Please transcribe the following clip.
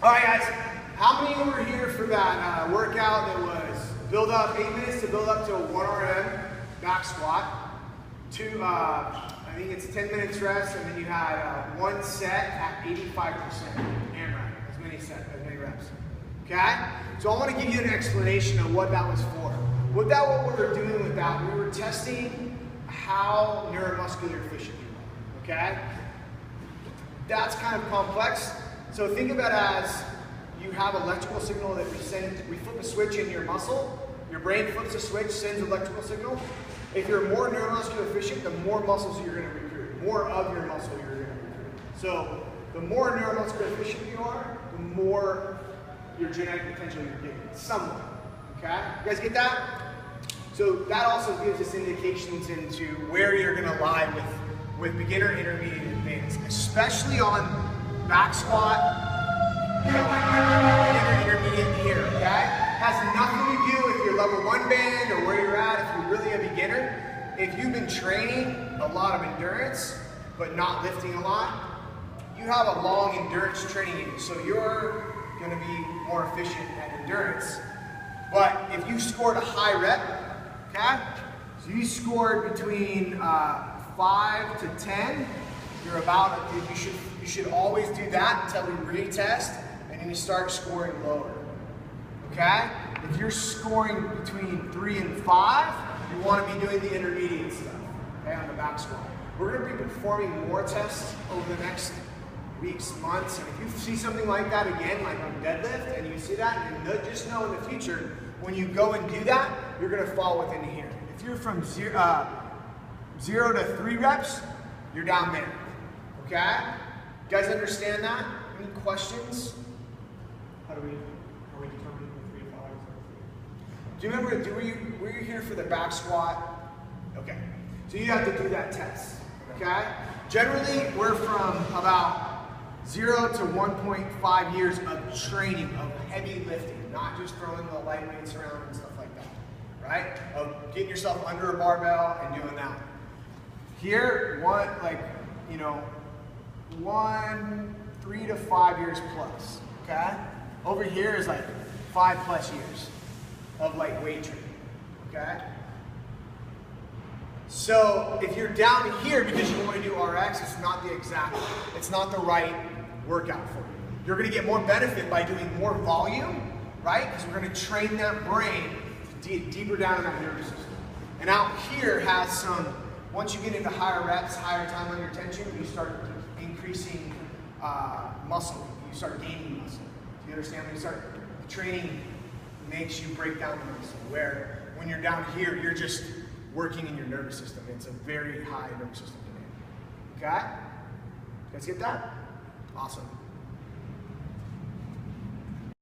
All right, guys. How many were here for that workout that was build up 8 minutes to build up to a 1 RM back squat? I think it's 10 minutes rest, and then you had one set at 85% AMRAP, as many reps. Okay? So I want to give you an explanation of what that was for. What we were doing with that, we were testing how neuromuscular efficient you are. Okay? That's kind of complex. So think about it as you have electrical signal that we flip a switch in your muscle, your brain flips a switch, sends electrical signal. If you're more neuromuscular efficient, the more muscles you're going to recruit, more of your muscle you're going to recruit. So the more neuromuscular efficient you are, the more your genetic potential you're getting, somewhat. Okay? You guys get that? So that also gives us indications into where you're going to lie with beginner, intermediate, and advanced, especially on back squat, beginner, intermediate, here, okay? Has nothing to do with your level 1 band or where you're at if you're really a beginner. If you've been training a lot of endurance, but not lifting a lot, you have a long endurance training in you, so you're gonna be more efficient at endurance. But if you scored a high rep, okay? So you scored between 5 to 10, you're about, you should always do that until we retest, and then you start scoring lower, okay? If you're scoring between 3 and 5, you want to be doing the intermediate stuff, okay, on the back squat. We're going to be performing more tests over the next weeks, months, and if you see something like that again, like on deadlift, and you see that, and just know in the future, when you go and do that, you're going to fall within here. If you're from 0 to 3 reps, you're down there. Okay? You guys understand that? Any questions? How are we determining the 3 to 5? Do you remember, were you here for the back squat? Okay. So you have to do that test. Okay? Generally, we're from about 0 to 1.5 years of training, of heavy lifting, not just throwing the light weights around and stuff like that. Right? Of getting yourself under a barbell and doing that. Here, 3 to 5 years plus, okay? Over here is like 5+ years of like weight training, okay? So if you're down here because you want to do RX, it's not the right workout for you. You're gonna get more benefit by doing more volume, right? Because we're gonna train that brain to get deeper down in that nervous system. And out here has some, once you get into higher reps, higher time under tension, you start increasing muscle. You start gaining muscle. Do you understand? When you start training, makes you break down the muscle. Where when you're down here, you're just working in your nervous system. It's a very high nervous system demand. Okay? You guys get that? Awesome.